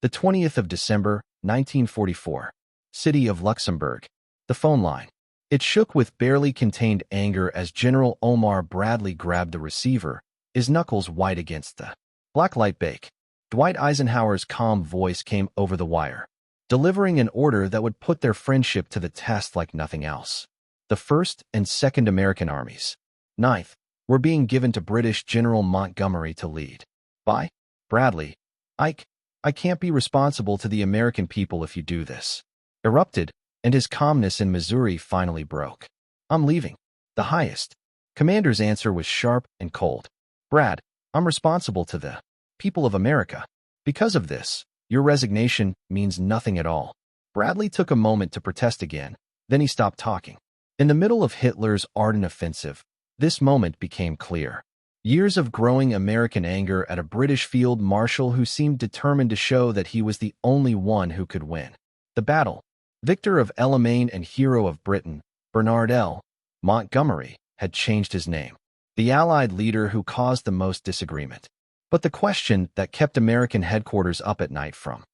The 20th of December, 1944. City of Luxembourg. The phone line. It shook with barely contained anger as General Omar Bradley grabbed the receiver, his knuckles white against the black light bake. Dwight Eisenhower's calm voice came over the wire, delivering an order that would put their friendship to the test like nothing else. The 1st and 2nd American Armies, 9th, were being given to British General Montgomery to lead. By Bradley, I can't be responsible to the American people if you do this. Erupted, and his calmness in Missouri finally broke. I'm leaving. The highest commander's answer was sharp and cold. Brad, I'm responsible to the people of America. Because of this, your resignation means nothing at all. Bradley took a moment to protest again, then he stopped talking. In the middle of Hitler's Ardennes offensive, this moment became clear. Years of growing American anger at a British field marshal who seemed determined to show that he was the only one who could win the battle. Victor of El Alamein and hero of Britain, Bernard L. Montgomery, had changed his name. The Allied leader who caused the most disagreement. But the question that kept American headquarters up at night from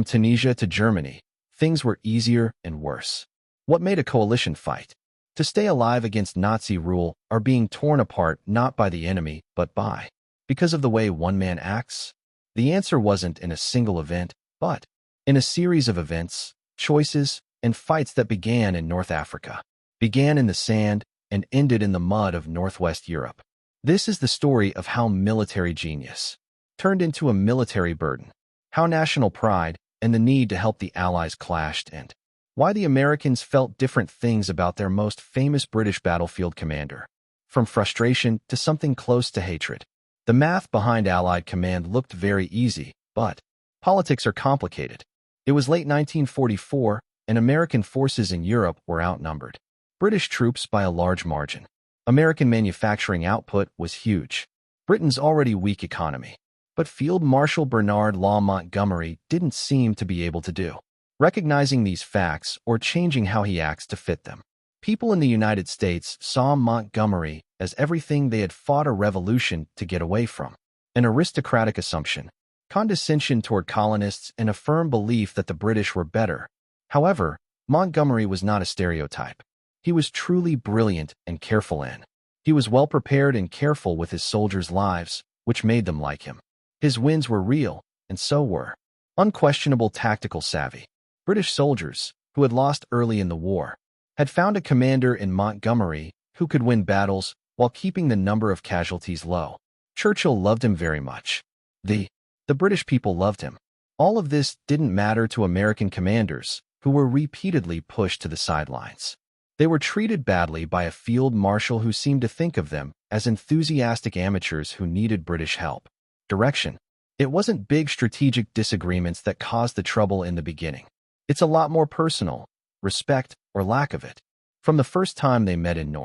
Tunisia to Germany, things were easier and worse. What made a coalition fight to stay alive against Nazi rule are being torn apart not by the enemy, but because of the way one man acts? The answer wasn't in a single event, but in a series of events, choices, and fights that began in North Africa, began in the sand, and ended in the mud of Northwest Europe. This is the story of how military genius turned into a military burden, how national pride and the need to help the Allies clashed, and why the Americans felt different things about their most famous British battlefield commander, from frustration to something close to hatred. The math behind Allied command looked very easy, but politics are complicated. It was late 1944, and American forces in Europe were outnumbered. British troops by a large margin. American manufacturing output was huge. Britain's already weak economy. But Field Marshal Bernard Law Montgomery didn't seem to be able to do recognizing these facts or changing how he acts to fit them. People in the United States saw Montgomery as everything they had fought a revolution to get away from. An aristocratic assumption, condescension toward colonists, and a firm belief that the British were better. However, Montgomery was not a stereotype. He was truly brilliant and careful, and he was well prepared and careful with his soldiers' lives, which made them like him. His wins were real, and so were unquestionable tactical savvy. British soldiers, who had lost early in the war, had found a commander in Montgomery who could win battles while keeping the number of casualties low. Churchill loved him very much. The British people loved him. All of this didn't matter to American commanders, who were repeatedly pushed to the sidelines. They were treated badly by a field marshal who seemed to think of them as enthusiastic amateurs who needed British help. Direction. It wasn't big strategic disagreements that caused the trouble in the beginning. It's a lot more personal, respect or lack of it. From the first time they met in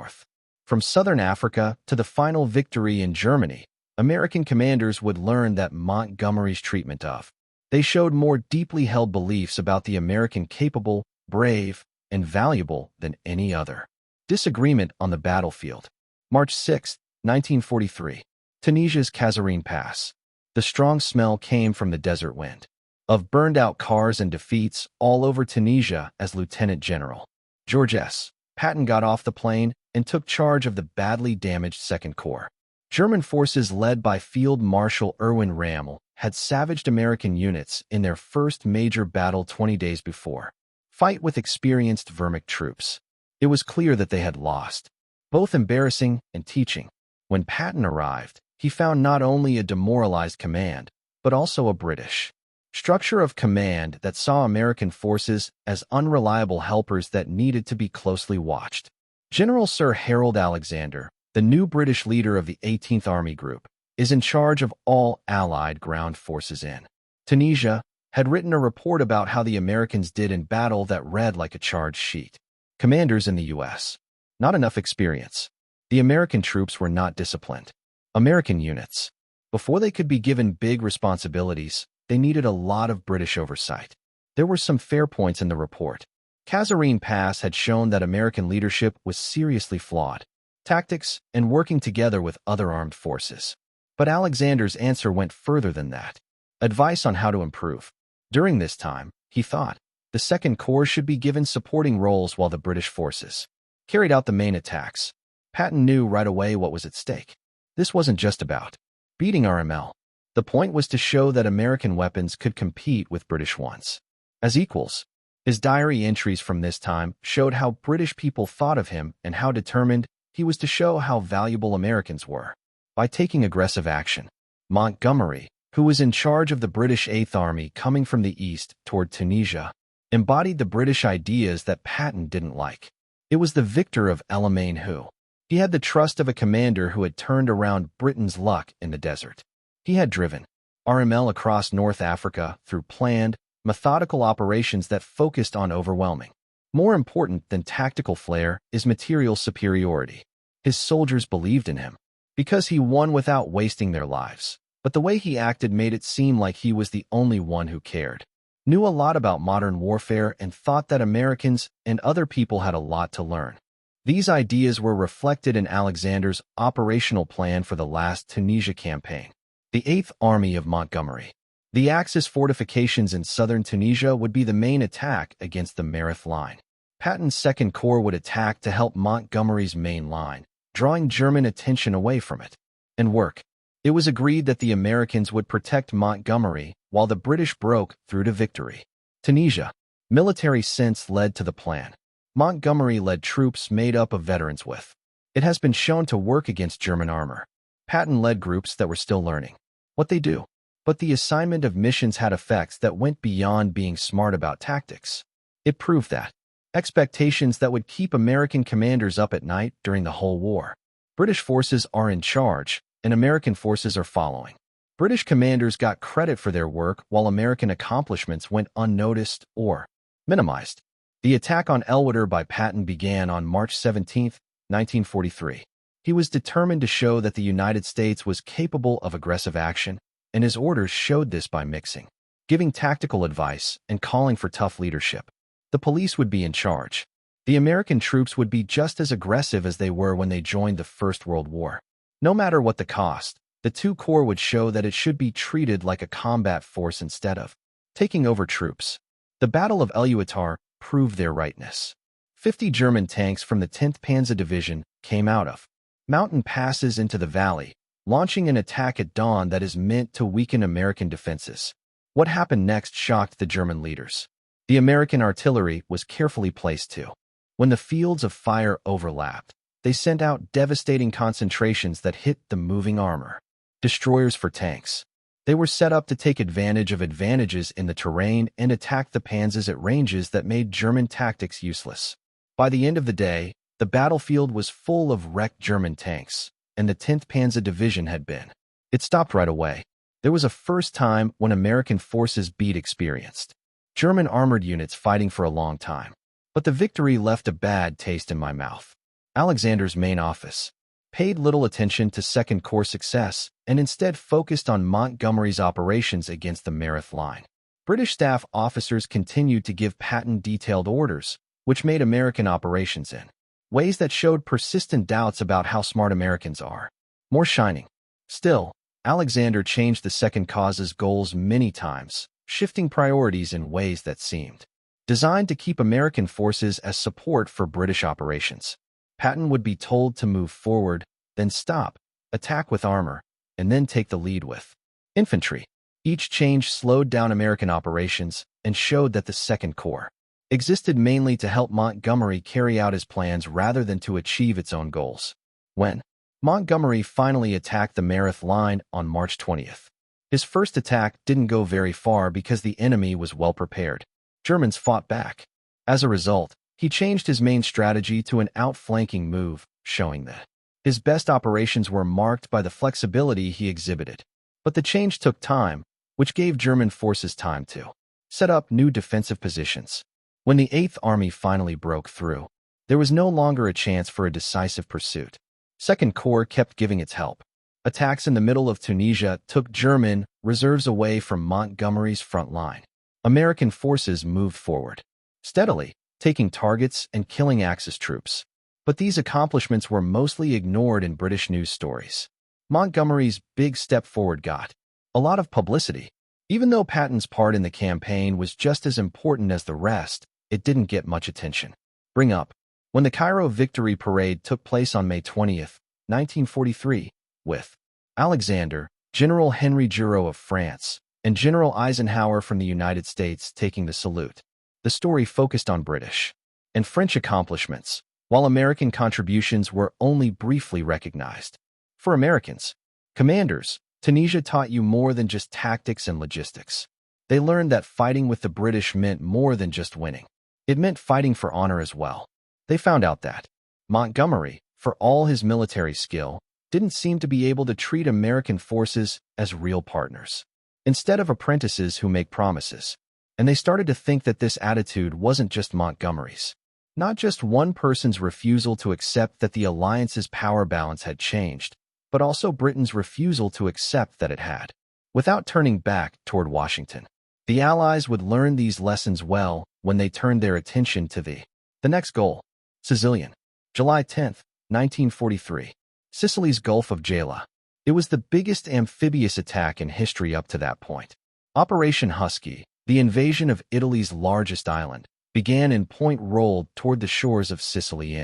from southern Africa to the final victory in Germany, American commanders would learn that Montgomery's treatment of. They showed more deeply held beliefs about the American capable, brave, and valuable than any other. Disagreement on the battlefield. March 6, 1943. Tunisia's Kasserine Pass. The strong smell came from the desert wind of burned-out cars and defeats all over Tunisia as Lieutenant General George S. Patton got off the plane and took charge of the badly damaged Second Corps. German forces led by Field Marshal Erwin Rommel had savaged American units in their first major battle 20 days before. Fight with experienced Wehrmacht troops. It was clear that they had lost. Both embarrassing and teaching. When Patton arrived, he found not only a demoralized command, but also a British structure of command that saw American forces as unreliable helpers that needed to be closely watched. General Sir Harold Alexander, the new British leader of the 18th Army Group, is in charge of all Allied ground forces in Tunisia, had written a report about how the Americans did in battle that read like a charge sheet. Commanders in the U.S. Not enough experience. The American troops were not disciplined. American units. Before they could be given big responsibilities, they needed a lot of British oversight. There were some fair points in the report. Kasserine Pass had shown that American leadership was seriously flawed. Tactics and working together with other armed forces. But Alexander's answer went further than that. Advice on how to improve. During this time, he thought, the Second Corps should be given supporting roles while the British forces carried out the main attacks. Patton knew right away what was at stake. This wasn't just about beating RML. The point was to show that American weapons could compete with British ones as equals. His diary entries from this time showed how British people thought of him and how determined he was to show how valuable Americans were. By taking aggressive action, Montgomery, who was in charge of the British Eighth Army coming from the east toward Tunisia, embodied the British ideas that Patton didn't like. It was the victor of El Alamein who. He had the trust of a commander who had turned around Britain's luck in the desert. He had driven RML across North Africa through planned, methodical operations that focused on overwhelming. More important than tactical flair is material superiority. His soldiers believed in him because he won without wasting their lives. But the way he acted made it seem like he was the only one who cared. Knew a lot about modern warfare and thought that Americans and other people had a lot to learn. These ideas were reflected in Alexander's operational plan for the last Tunisia campaign. The Eighth Army of Montgomery. The Axis fortifications in southern Tunisia would be the main attack against the Mareth line. Patton's Second Corps would attack to help Montgomery's main line, drawing German attention away from it. And work. It was agreed that the Americans would protect Montgomery while the British broke through to victory. Tunisia. Military sense led to the plan. Montgomery led troops made up of veterans with. It has been shown to work against German armor. Patton led groups that were still learning what they do. But the assignment of missions had effects that went beyond being smart about tactics. It proved that expectations that would keep American commanders up at night during the whole war. British forces are in charge, and American forces are following. British commanders got credit for their work while American accomplishments went unnoticed or minimized. The attack on El Wada by Patton began on March 17, 1943. He was determined to show that the United States was capable of aggressive action, and his orders showed this by mixing, giving tactical advice, and calling for tough leadership. The police would be in charge. The American troops would be just as aggressive as they were when they joined the First World War. No matter what the cost, the two corps would show that it should be treated like a combat force instead of taking over troops. The Battle of El Wada proved their rightness. 50 German tanks from the 10th Panzer Division came out of mountain passes into the valley, launching an attack at dawn that is meant to weaken American defenses. What happened next shocked the German leaders. The American artillery was carefully placed too. When the fields of fire overlapped, they sent out devastating concentrations that hit the moving armor. Destroyers for tanks. They were set up to take advantage of advantages in the terrain and attack the panzers at ranges that made German tactics useless. By the end of the day, the battlefield was full of wrecked German tanks, and the 10th Panzer Division had been. It stopped right away. There was a first time when American forces beat experienced German armored units fighting for a long time. But the victory left a bad taste in my mouth. Alexander's main office paid little attention to Second Corps success and instead focused on Montgomery's operations against the Mareth line. British staff officers continued to give Patton detailed orders, which made American operations in ways that showed persistent doubts about how smart Americans are. More shining. Still, Alexander changed the Second Cause's goals many times, shifting priorities in ways that seemed designed to keep American forces as support for British operations. Patton would be told to move forward, then stop, attack with armor, and then take the lead with infantry. Each change slowed down American operations and showed that the Second Corps existed mainly to help Montgomery carry out his plans rather than to achieve its own goals. When Montgomery finally attacked the Mareth line on March 20th, his first attack didn't go very far because the enemy was well prepared. Germans fought back. As a result, he changed his main strategy to an outflanking move, showing that his best operations were marked by the flexibility he exhibited. But the change took time, which gave German forces time to set up new defensive positions. When the Eighth Army finally broke through, there was no longer a chance for a decisive pursuit. Second Corps kept giving its help. Attacks in the middle of Tunisia took German reserves away from Montgomery's front line. American forces moved forward steadily, taking targets and killing Axis troops. But these accomplishments were mostly ignored in British news stories. Montgomery's big step forward got a lot of publicity. Even though Patton's part in the campaign was just as important as the rest, it didn't get much attention. Bring up. When the Cairo Victory Parade took place on May 20th, 1943, with Alexander, General Henry Giraud of France, and General Eisenhower from the United States taking the salute, the story focused on British and French accomplishments, while American contributions were only briefly recognized. For Americans, commanders, Tunisia taught you more than just tactics and logistics. They learned that fighting with the British meant more than just winning. It meant fighting for honor as well. They found out that Montgomery, for all his military skill, didn't seem to be able to treat American forces as real partners, instead of apprentices who make promises. And they started to think that this attitude wasn't just Montgomery's. Not just one person's refusal to accept that the alliance's power balance had changed, but also Britain's refusal to accept that it had. Without turning back toward Washington, the Allies would learn these lessons well when they turned their attention to the next goal, Sicilian. July 10, 1943. Sicily's Gulf of Gela. It was the biggest amphibious attack in history up to that point. Operation Husky, the invasion of Italy's largest island, began in Point Rolled toward the shores of Sicily.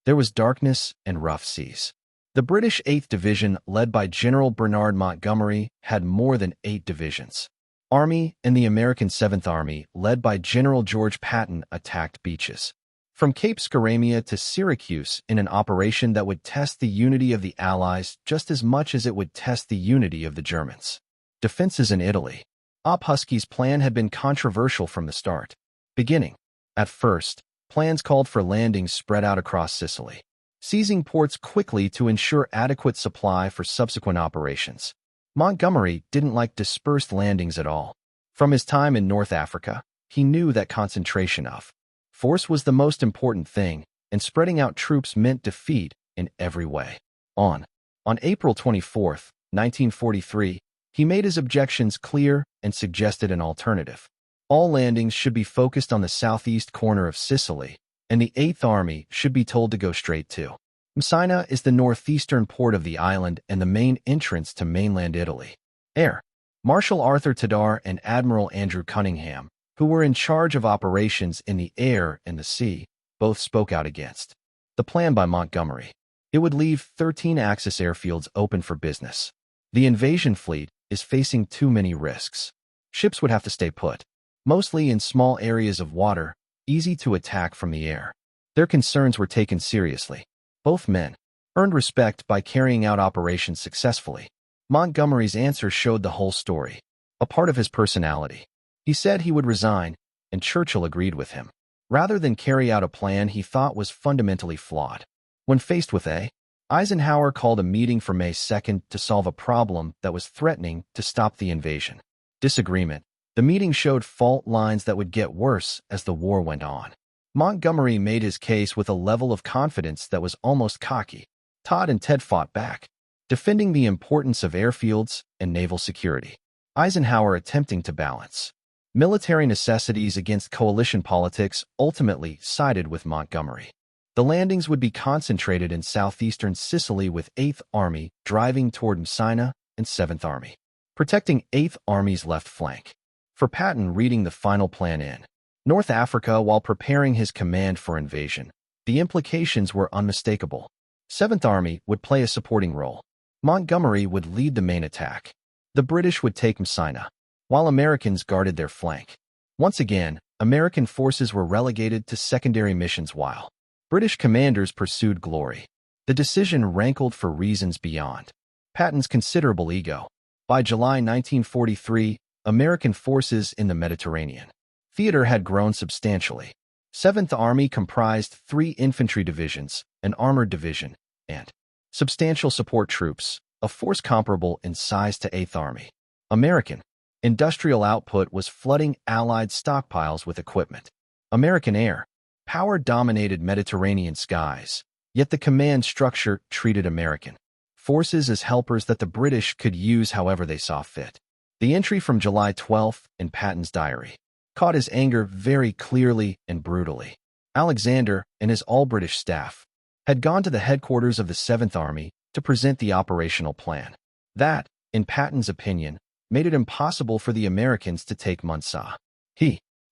There was darkness and rough seas. The British 8th Division, led by General Bernard Montgomery, had more than 8 divisions. Army and the American 7th Army, led by General George Patton, attacked beaches from Cape Scaramia to Syracuse in an operation that would test the unity of the Allies just as much as it would test the unity of the Germans. Defenses in Italy. Op Husky's plan had been controversial from the start. Beginning. At first, plans called for landings spread out across Sicily, seizing ports quickly to ensure adequate supply for subsequent operations. Montgomery didn't like dispersed landings at all. From his time in North Africa, he knew that concentration of force was the most important thing, and spreading out troops meant defeat in every way. On April 24, 1943, he made his objections clear and suggested an alternative. All landings should be focused on the southeast corner of Sicily, and the 8th Army should be told to go straight to Messina is the northeastern port of the island and the main entrance to mainland Italy. Air Marshal Arthur Tadar and Admiral Andrew Cunningham, who were in charge of operations in the air and the sea, both spoke out against the plan by Montgomery. It would leave 13 Axis airfields open for business. The invasion fleet is facing too many risks. Ships would have to stay put, mostly in small areas of water, easy to attack from the air. Their concerns were taken seriously. Both men earned respect by carrying out operations successfully. Montgomery's answer showed the whole story, a part of his personality. He said he would resign, and Churchill agreed with him, rather than carry out a plan he thought was fundamentally flawed. When faced with Eisenhower called a meeting for May 2nd to solve a problem that was threatening to stop the invasion. Disagreement. The meeting showed fault lines that would get worse as the war went on. Montgomery made his case with a level of confidence that was almost cocky. Todd and Ted fought back, defending the importance of airfields and naval security. Eisenhower attempting to balance military necessities against coalition politics ultimately sided with Montgomery. The landings would be concentrated in southeastern Sicily with 8th Army driving toward Messina and 7th Army, protecting 8th Army's left flank. For Patton reading the final plan in North Africa while preparing his command for invasion, the implications were unmistakable. 7th Army would play a supporting role. Montgomery would lead the main attack. The British would take Messina, while Americans guarded their flank. Once again, American forces were relegated to secondary missions while British commanders pursued glory. The decision rankled for reasons beyond Patton's considerable ego. By July 1943, American forces in the Mediterranean theater had grown substantially. 7th Army comprised 3 infantry divisions, an armored division, and substantial support troops, a force comparable in size to 8th Army. American industrial output was flooding Allied stockpiles with equipment. American air power dominated Mediterranean skies, yet the command structure treated American forces as helpers that the British could use however they saw fit. The entry from July 12th in Patton's diary caught his anger very clearly and brutally. Alexander and his all-British staff had gone to the headquarters of the 7th Army to present the operational plan. That, in Patton's opinion, made it impossible for the Americans to take Munsa.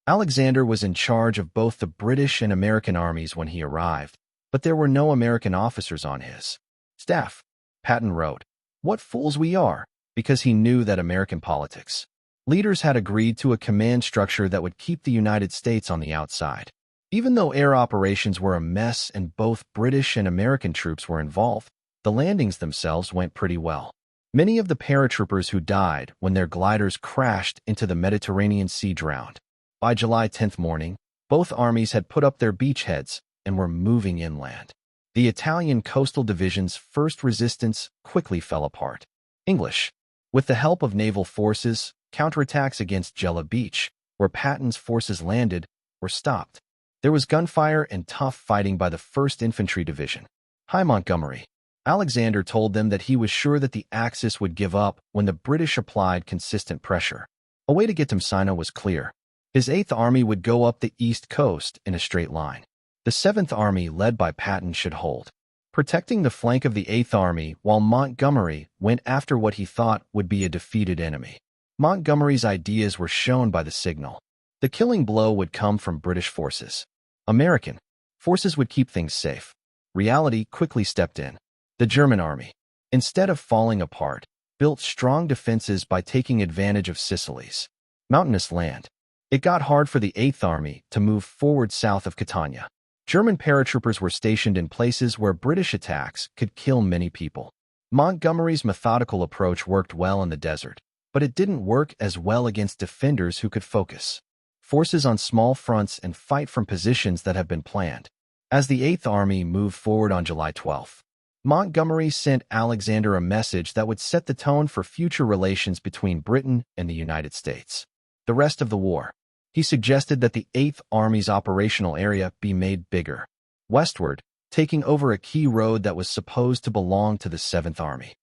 Alexander was in charge of both the British and American armies when he arrived, but there were no American officers on his staff. Patton wrote, "What fools we are," because he knew that American politics leaders had agreed to a command structure that would keep the United States on the outside. Even though air operations were a mess and both British and American troops were involved, the landings themselves went pretty well. Many of the paratroopers who died when their gliders crashed into the Mediterranean Sea drowned. By July 10th morning, both armies had put up their beachheads and were moving inland. The Italian coastal division's first resistance quickly fell apart. English, with the help of naval forces, counterattacks against Jella Beach, where Patton's forces landed, were stopped. There was gunfire and tough fighting by the 1st Infantry Division. Montgomery. Alexander told them that he was sure that the Axis would give up when the British applied consistent pressure. A way to get to Messina was clear. His 8th Army would go up the east coast in a straight line. The 7th Army, led by Patton, should hold, protecting the flank of the 8th Army while Montgomery went after what he thought would be a defeated enemy. Montgomery's ideas were shown by the signal. The killing blow would come from British forces. American forces would keep things safe. Reality quickly stepped in. The German army, instead of falling apart, built strong defenses by taking advantage of Sicily's mountainous land. It got hard for the 8th Army to move forward south of Catania. German paratroopers were stationed in places where British attacks could kill many people. Montgomery's methodical approach worked well in the desert, but it didn't work as well against defenders who could focus forces on small fronts and fight from positions that have been planned. As the 8th Army moved forward on July 12th, Montgomery sent Alexander a message that would set the tone for future relations between Britain and the United States. The rest of the war. He suggested that the 8th Army's operational area be made bigger, westward, taking over a key road that was supposed to belong to the 7th Army.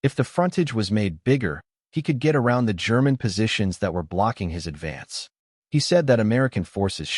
If the frontage was made bigger, he could get around the German positions that were blocking his advance. He said that American forces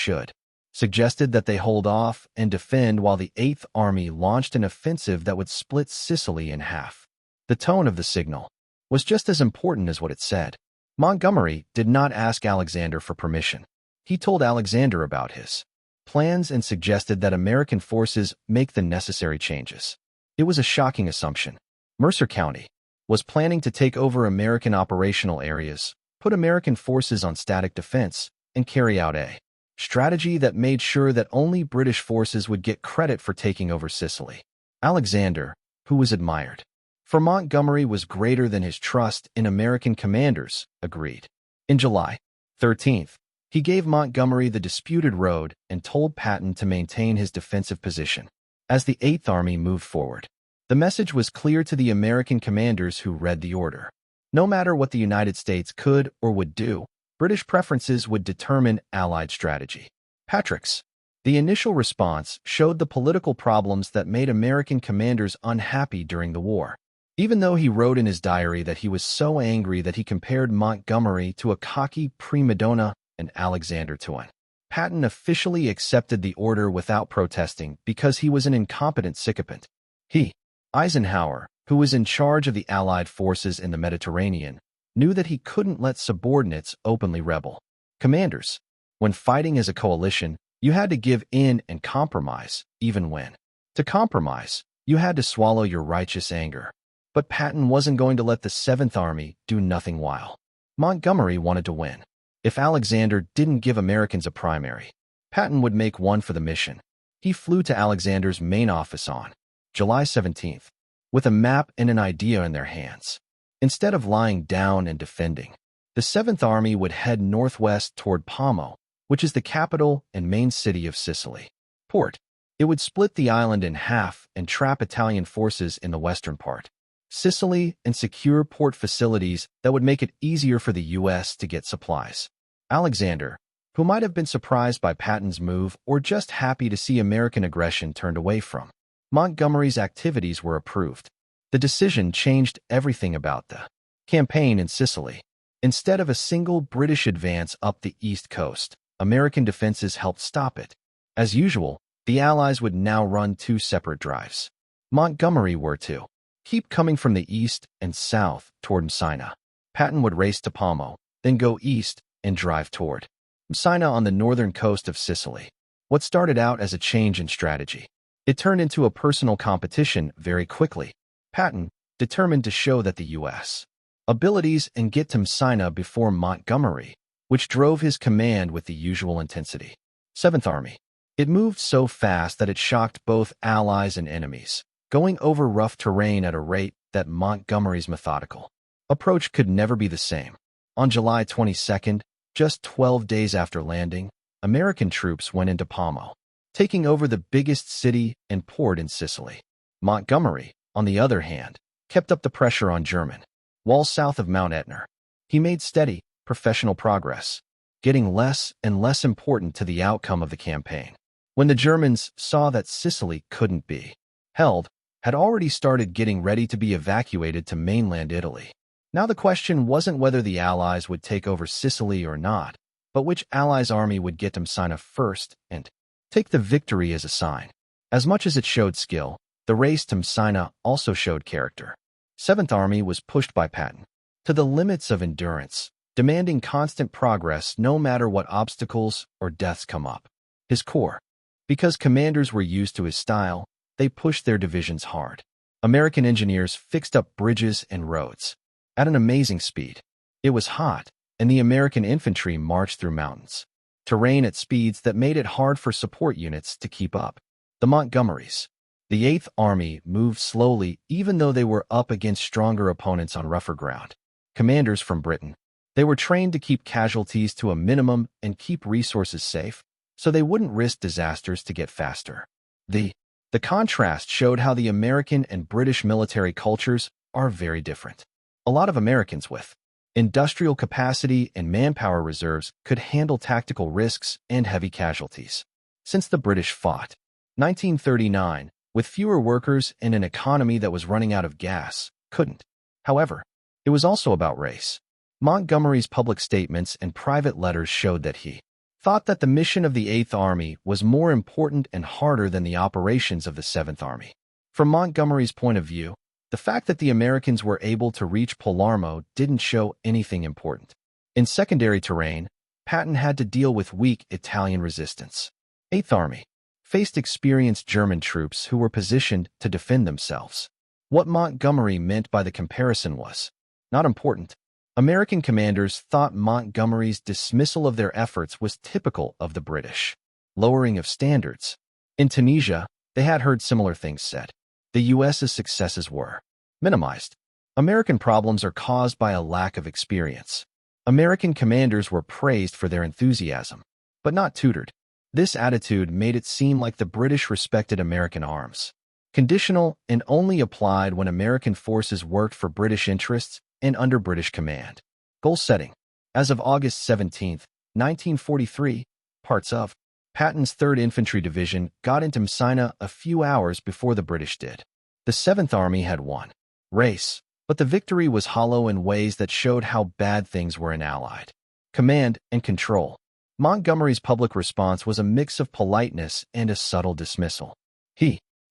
suggested that they hold off and defend while the 8th Army launched an offensive that would split Sicily in half. The tone of the signal was just as important as what it said. Montgomery did not ask Alexander for permission. He told Alexander about his plans and suggested that American forces make the necessary changes. It was a shocking assumption. Mercer County was planning to take over American operational areas, put American forces on static defense, and carry out a strategy that made sure that only British forces would get credit for taking over Sicily. Alexander, who was admired for Montgomery, was greater than his trust in American commanders, agreed. In July 13th, he gave Montgomery the disputed road and told Patton to maintain his defensive position. As the 8th Army moved forward, the message was clear to the American commanders who read the order. No matter what the United States could or would do, British preferences would determine Allied strategy. Patrick's. The initial response showed the political problems that made American commanders unhappy during the war. Even though he wrote in his diary that he was so angry that he compared Montgomery to a cocky prima donna and Alexander to an Patton officially accepted the order without protesting because he was an incompetent sycophant. Eisenhower, who was in charge of the Allied forces in the Mediterranean, knew that he couldn't let subordinates openly rebel. Commanders, when fighting as a coalition, you had to give in and compromise, even when. To compromise, you had to swallow your righteous anger. But Patton wasn't going to let the 7th Army do nothing while Montgomery wanted to win. If Alexander didn't give Americans a primary, Patton would make one for the mission. He flew to Alexander's main office on July 17th, with a map and an idea in their hands. Instead of lying down and defending, the 7th Army would head northwest toward Como, which is the capital and main city of Sicily. Port. It would split the island in half and trap Italian forces in the western part. Sicily, and secure port facilities that would make it easier for the U.S. to get supplies. Alexander, who might have been surprised by Patton's move or just happy to see American aggression turned away from Montgomery's activities, were approved. The decision changed everything about the campaign in Sicily. Instead of a single British advance up the east coast, American defenses helped stop it. As usual, the Allies would now run 2 separate drives. Montgomery were to keep coming from the east and south toward Messina. Patton would race to Palmo, then go east and drive toward Messina on the northern coast of Sicily. What started out as a change in strategy, it turned into a personal competition very quickly. Patton, determined to show that the U.S. abilities and get to Messina before Montgomery, which drove his command with the usual intensity. 7th Army. It moved so fast that it shocked both allies and enemies, going over rough terrain at a rate that Montgomery's methodical approach could never be the same. On July 22nd, just 12 days after landing, American troops went into Palmo, taking over the biggest city and port in Sicily. Montgomery, on the other hand, kept up the pressure on German walls south of Mount Etna. He made steady, professional progress, getting less and less important to the outcome of the campaign. When the Germans saw that Sicily couldn't be held, had already started getting ready to be evacuated to mainland Italy. Now the question wasn't whether the Allies would take over Sicily or not, but which Allies' army would get to Messina first and take the victory as a sign. As much as it showed skill, the race to Messina also showed character. 7th Army was pushed by Patton to the limits of endurance, demanding constant progress no matter what obstacles or deaths come up. His corps, because commanders were used to his style, they pushed their divisions hard. American engineers fixed up bridges and roads at an amazing speed. It was hot, and the American infantry marched through mountains terrain at speeds that made it hard for support units to keep up. The Montgomerys. The 8th Army moved slowly even though they were up against stronger opponents on rougher ground. Commanders from Britain. They were trained to keep casualties to a minimum and keep resources safe, so they wouldn't risk disasters to get faster. The contrast showed how the American and British military cultures are very different. A lot of Americans with industrial capacity and manpower reserves could handle tactical risks and heavy casualties. Since the British fought 1939 with fewer workers and an economy that was running out of gas, couldn't. However, it was also about race. Montgomery's public statements and private letters showed that he thought that the mission of the 8th Army was more important and harder than the operations of the 7th Army. From Montgomery's point of view, the fact that the Americans were able to reach Palermo didn't show anything important. In secondary terrain, Patton had to deal with weak Italian resistance. 8th Army faced experienced German troops who were positioned to defend themselves. What Montgomery meant by the comparison was not important. American commanders thought Montgomery's dismissal of their efforts was typical of the British lowering of standards. In Tunisia, they had heard similar things said. The U.S.'s successes were minimized. American problems are caused by a lack of experience. American commanders were praised for their enthusiasm, but not tutored. This attitude made it seem like the British respected American arms. Conditional and only applied when American forces worked for British interests and under British command. Goal setting. As of August 17, 1943, parts of Patton's 3rd Infantry Division got into Messina a few hours before the British did. The 7th Army had won race, but the victory was hollow in ways that showed how bad things were in Allied command and control. Montgomery's public response was a mix of politeness and a subtle dismissal.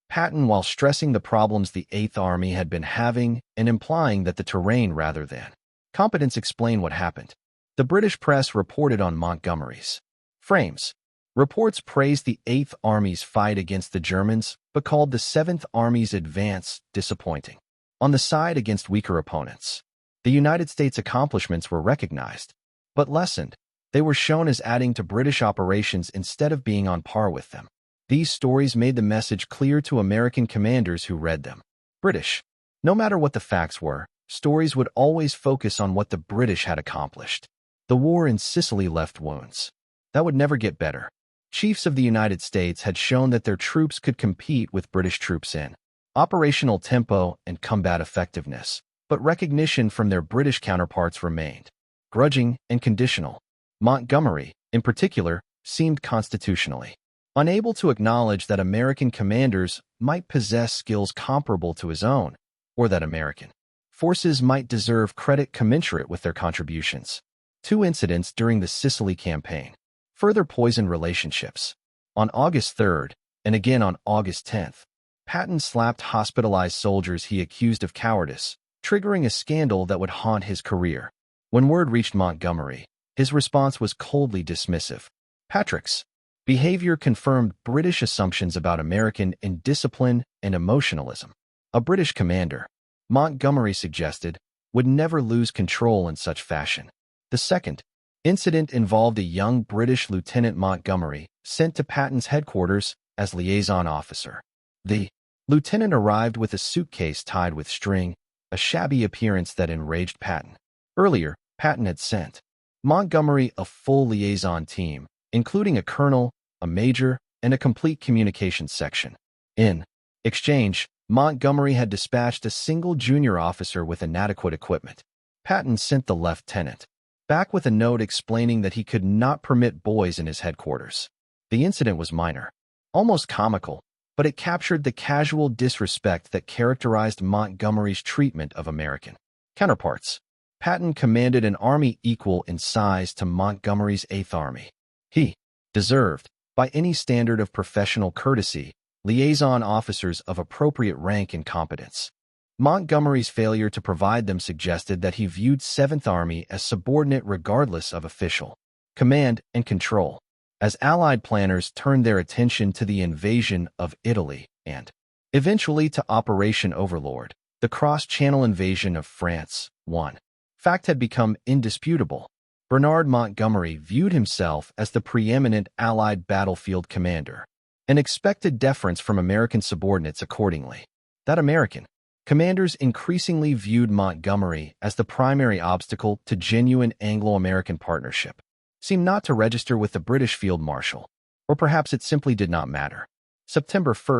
Patton, while stressing the problems the 8th Army had been having and implying that the terrain rather than competence explained what happened. The British press reported on Montgomery's frames. Reports praised the 8th Army's fight against the Germans, but called the 7th Army's advance disappointing. On the side against weaker opponents, the United States' accomplishments were recognized, but lessened. They were shown as adding to British operations instead of being on par with them. These stories made the message clear to American commanders who read them. British. No matter what the facts were, stories would always focus on what the British had accomplished. The war in Sicily left wounds that would never get better. Chiefs of the United States had shown that their troops could compete with British troops in operational tempo and combat effectiveness, but recognition from their British counterparts remained grudging and conditional. Montgomery, in particular, seemed constitutionally unable to acknowledge that American commanders might possess skills comparable to his own, or that American forces might deserve credit commensurate with their contributions. 2 incidents during the Sicily campaign further poisoned relationships. On August 3rd, and again on August 10th, Patton slapped hospitalized soldiers he accused of cowardice, triggering a scandal that would haunt his career. When word reached Montgomery, his response was coldly dismissive. Patrick's behavior confirmed British assumptions about American indiscipline and emotionalism. A British commander, Montgomery suggested, would never lose control in such fashion. The second incident involved a young British Lieutenant Montgomery sent to Patton's headquarters as liaison officer. The lieutenant arrived with a suitcase tied with string, a shabby appearance that enraged Patton. Earlier, Patton had sent Montgomery a full liaison team, including a colonel, a major, and a complete communications section. In exchange, Montgomery had dispatched a single junior officer with inadequate equipment. Patton sent the lieutenant back with a note explaining that he could not permit boys in his headquarters. The incident was minor, almost comical, but it captured the casual disrespect that characterized Montgomery's treatment of American counterparts. Patton commanded an army equal in size to Montgomery's Eighth Army. He deserved, by any standard of professional courtesy, liaison officers of appropriate rank and competence. Montgomery's failure to provide them suggested that he viewed Seventh Army as subordinate regardless of official command and control. As Allied planners turned their attention to the invasion of Italy and eventually to Operation Overlord, the cross-channel invasion of France, one fact had become indisputable. Bernard Montgomery viewed himself as the preeminent Allied battlefield commander and expected deference from American subordinates accordingly. That American commanders increasingly viewed Montgomery as the primary obstacle to genuine Anglo-American partnership seemed not to register with the British Field Marshal, or perhaps it simply did not matter. September 1,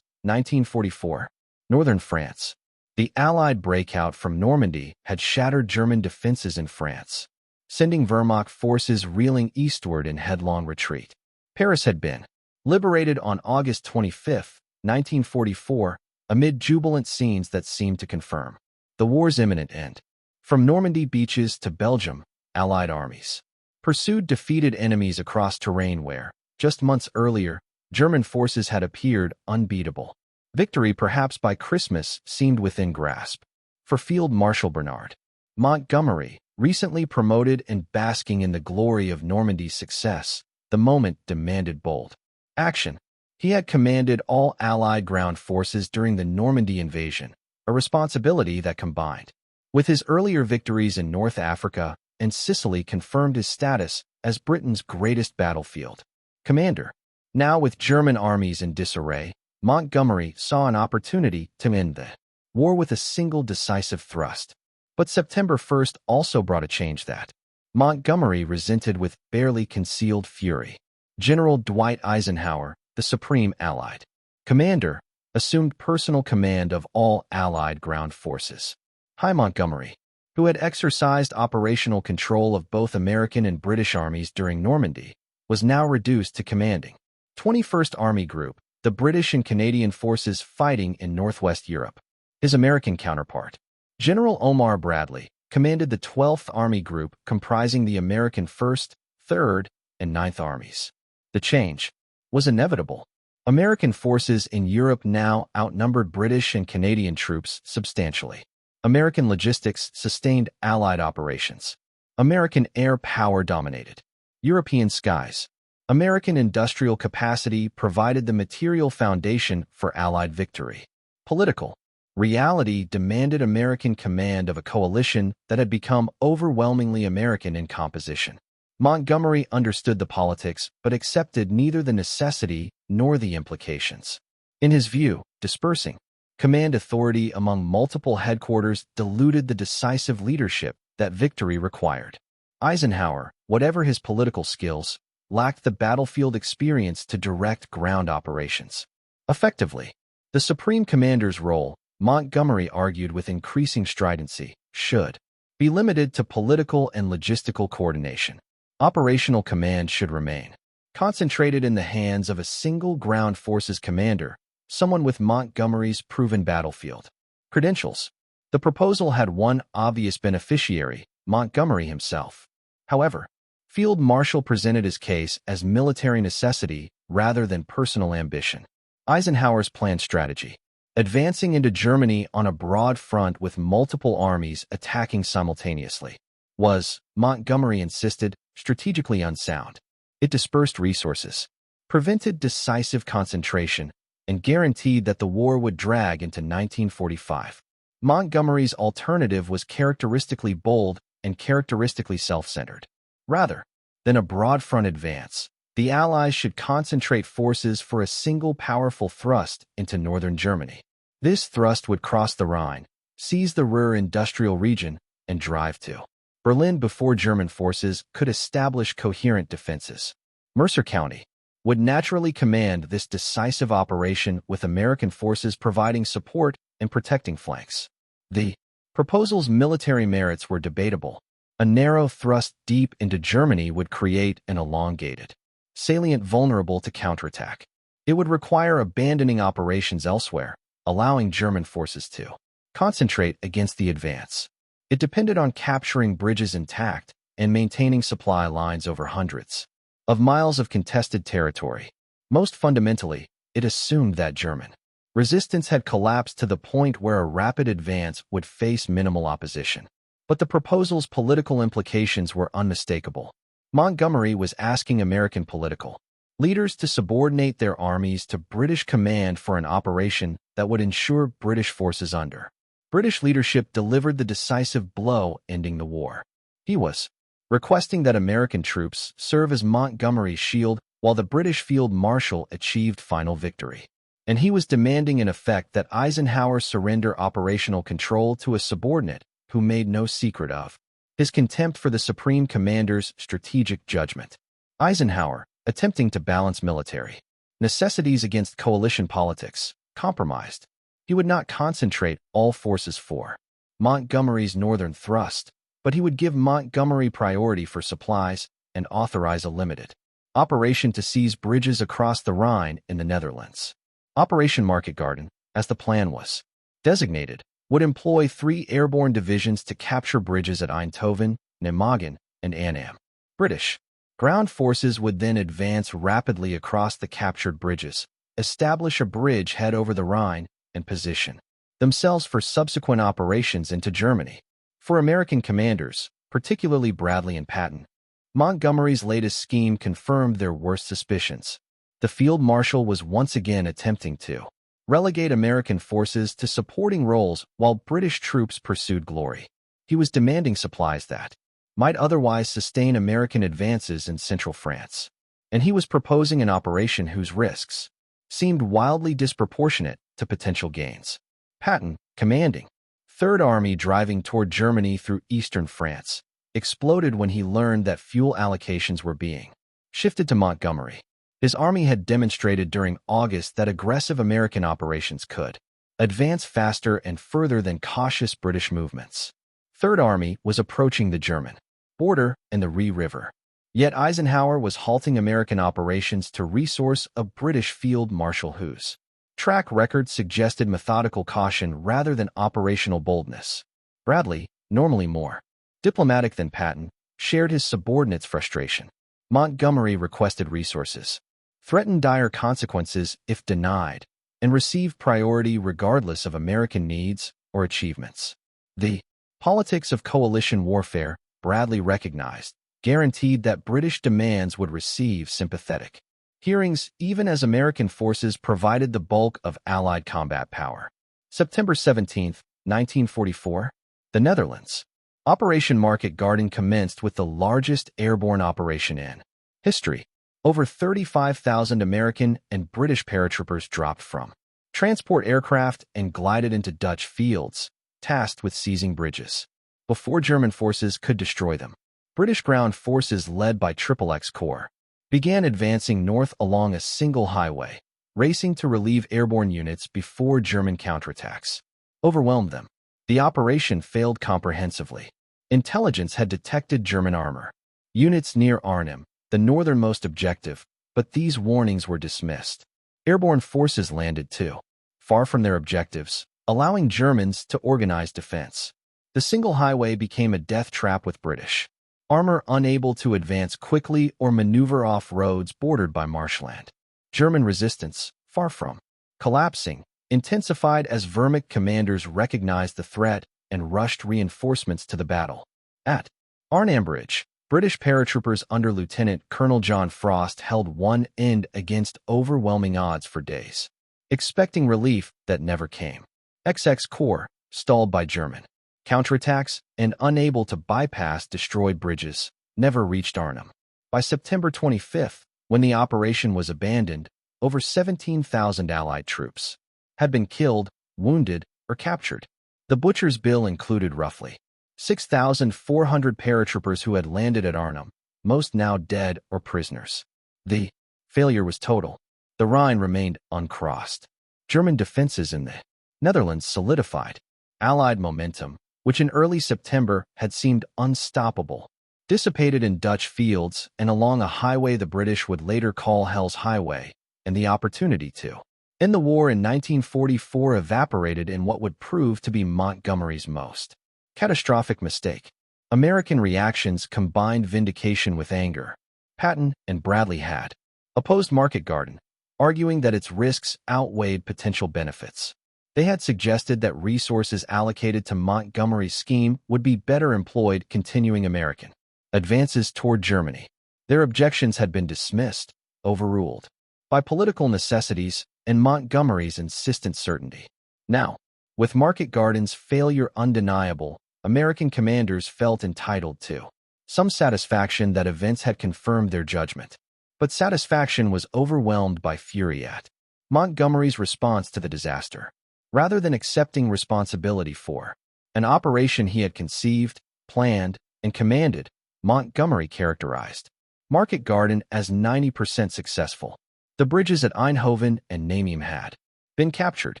1944, northern France. The Allied breakout from Normandy had shattered German defenses in France, sending Wehrmacht forces reeling eastward in headlong retreat. Paris had been liberated on August 25, 1944, amid jubilant scenes that seemed to confirm the war's imminent end. From Normandy beaches to Belgium, Allied armies pursued defeated enemies across terrain where, just months earlier, German forces had appeared unbeatable. Victory, perhaps by Christmas, seemed within grasp. For Field Marshal Bernard Montgomery, recently promoted and basking in the glory of Normandy's success, the moment demanded bold action. He had commanded all Allied ground forces during the Normandy invasion, a responsibility that combined with his earlier victories in North Africa and Sicily confirmed his status as Britain's greatest battlefield commander. Now, with German armies in disarray, Montgomery saw an opportunity to end the war with a single decisive thrust. But September 1st also brought a change that Montgomery resented with barely concealed fury. General Dwight Eisenhower, the supreme Allied commander, assumed personal command of all Allied ground forces. Montgomery, who had exercised operational control of both American and British armies during Normandy, was now reduced to commanding 21st Army Group, the British and Canadian forces fighting in Northwest Europe. His American counterpart, General Omar Bradley, commanded the 12th Army Group comprising the American 1st, 3rd, and 9th Armies. The change was inevitable. American forces in Europe now outnumbered British and Canadian troops substantially. American logistics sustained Allied operations. American air power dominated European skies. American industrial capacity provided the material foundation for Allied victory. Political reality demanded American command of a coalition that had become overwhelmingly American in composition. Montgomery understood the politics but accepted neither the necessity nor the implications. In his view, dispersing command authority among multiple headquarters diluted the decisive leadership that victory required. Eisenhower, whatever his political skills, lacked the battlefield experience to direct ground operations effectively. The supreme commander's role, Montgomery argued with increasing stridency, should be limited to political and logistical coordination. Operational command should remain concentrated in the hands of a single ground forces commander, someone with Montgomery's proven battlefield credentials. The proposal had one obvious beneficiary, Montgomery himself. However, Field Marshal presented his case as military necessity rather than personal ambition. Eisenhower's planned strategy, advancing into Germany on a broad front with multiple armies attacking simultaneously, was, Montgomery insisted, strategically unsound. It dispersed resources, prevented decisive concentration, and guaranteed that the war would drag into 1945. Montgomery's alternative was characteristically bold and characteristically self-centered. Rather than a broad-front advance, the Allies should concentrate forces for a single powerful thrust into northern Germany. This thrust would cross the Rhine, seize the Ruhr industrial region, and drive to Berlin before German forces could establish coherent defenses. Mercer County would naturally command this decisive operation, with American forces providing support and protecting flanks. The proposal's military merits were debatable. A narrow thrust deep into Germany would create an elongated salient vulnerable to counterattack. It would require abandoning operations elsewhere, allowing German forces to concentrate against the advance. It depended on capturing bridges intact and maintaining supply lines over hundreds of miles of contested territory. Most fundamentally, it assumed that German resistance had collapsed to the point where a rapid advance would face minimal opposition. But the proposal's political implications were unmistakable. Montgomery was asking American political leaders to subordinate their armies to British command for an operation that would ensure British forces under British leadership delivered the decisive blow, ending the war. He was requesting that American troops serve as Montgomery's shield while the British Field Marshal achieved final victory. And he was demanding in effect that Eisenhower surrender operational control to a subordinate who made no secret of his contempt for the Supreme Commander's strategic judgment. Eisenhower, attempting to balance military necessities against coalition politics, compromised. He would not concentrate all forces for Montgomery's northern thrust, but he would give Montgomery priority for supplies and authorize a limited operation to seize bridges across the Rhine in the Netherlands. Operation Market Garden, as the plan was designated, would employ 3 airborne divisions to capture bridges at Eindhoven, Nijmegen, and Arnhem. British ground forces would then advance rapidly across the captured bridges, establish a bridgehead over the Rhine, and position themselves for subsequent operations into Germany. For American commanders, particularly Bradley and Patton, Montgomery's latest scheme confirmed their worst suspicions. The Field Marshal was once again attempting to relegate American forces to supporting roles while British troops pursued glory. He was demanding supplies that might otherwise sustain American advances in central France. And he was proposing an operation whose risks seemed wildly disproportionate to potential gains. Patton, commanding Third Army driving toward Germany through eastern France, exploded when he learned that fuel allocations were being shifted to Montgomery. His army had demonstrated during August that aggressive American operations could advance faster and further than cautious British movements. Third Army was approaching the German border and the Rhine River. Yet Eisenhower was halting American operations to resource a British Field Marshal whose track record suggested methodical caution rather than operational boldness. Bradley, normally more diplomatic than Patton, shared his subordinates' frustration. Montgomery requested resources, threatened dire consequences if denied, and received priority regardless of American needs or achievements. The politics of coalition warfare, Bradley recognized, guaranteed that British demands would receive sympathetic hearings even as American forces provided the bulk of Allied combat power. September 17, 1944, the Netherlands. Operation Market Garden commenced with the largest airborne operation in history. Over 35,000 American and British paratroopers dropped from transport aircraft and glided into Dutch fields, tasked with seizing bridges before German forces could destroy them. British ground forces led by XXX Corps began advancing north along a single highway, racing to relieve airborne units before German counterattacks overwhelmed them. The operation failed comprehensively. Intelligence had detected German armor units near Arnhem, the northernmost objective, but these warnings were dismissed. Airborne forces landed too far from their objectives, allowing Germans to organize defense. The single highway became a death trap with British armor unable to advance quickly or maneuver off roads bordered by marshland. German resistance, far from collapsing, intensified as Wehrmacht commanders recognized the threat and rushed reinforcements to the battle. At Arnhem Bridge. British paratroopers under Lieutenant Colonel John Frost held one end against overwhelming odds for days, expecting relief that never came. XX Corps, stalled by German counterattacks and unable to bypass destroyed bridges, never reached Arnhem. By September 25th, when the operation was abandoned, over 17,000 Allied troops had been killed, wounded, or captured. The butcher's bill included roughly 6,400 paratroopers who had landed at Arnhem, most now dead or prisoners. The failure was total. The Rhine remained uncrossed. German defenses in the Netherlands solidified. Allied momentum, which in early September had seemed unstoppable, dissipated in Dutch fields and along a highway the British would later call Hell's Highway, and the opportunity to end the war in 1944 evaporated in what would prove to be Montgomery's most catastrophic mistake. American reactions combined vindication with anger. Patton and Bradley had opposed Market Garden, arguing that its risks outweighed potential benefits. They had suggested that resources allocated to Montgomery's scheme would be better employed continuing American advances toward Germany. Their objections had been dismissed, overruled by political necessities and Montgomery's insistent certainty. Now, with Market Garden's failure undeniable, American commanders felt entitled to some satisfaction that events had confirmed their judgment. But satisfaction was overwhelmed by fury at Montgomery's response to the disaster. Rather than accepting responsibility for an operation he had conceived, planned, and commanded, Montgomery characterized Market Garden as 90% successful. The bridges at Eindhoven and Nijmegen had been captured.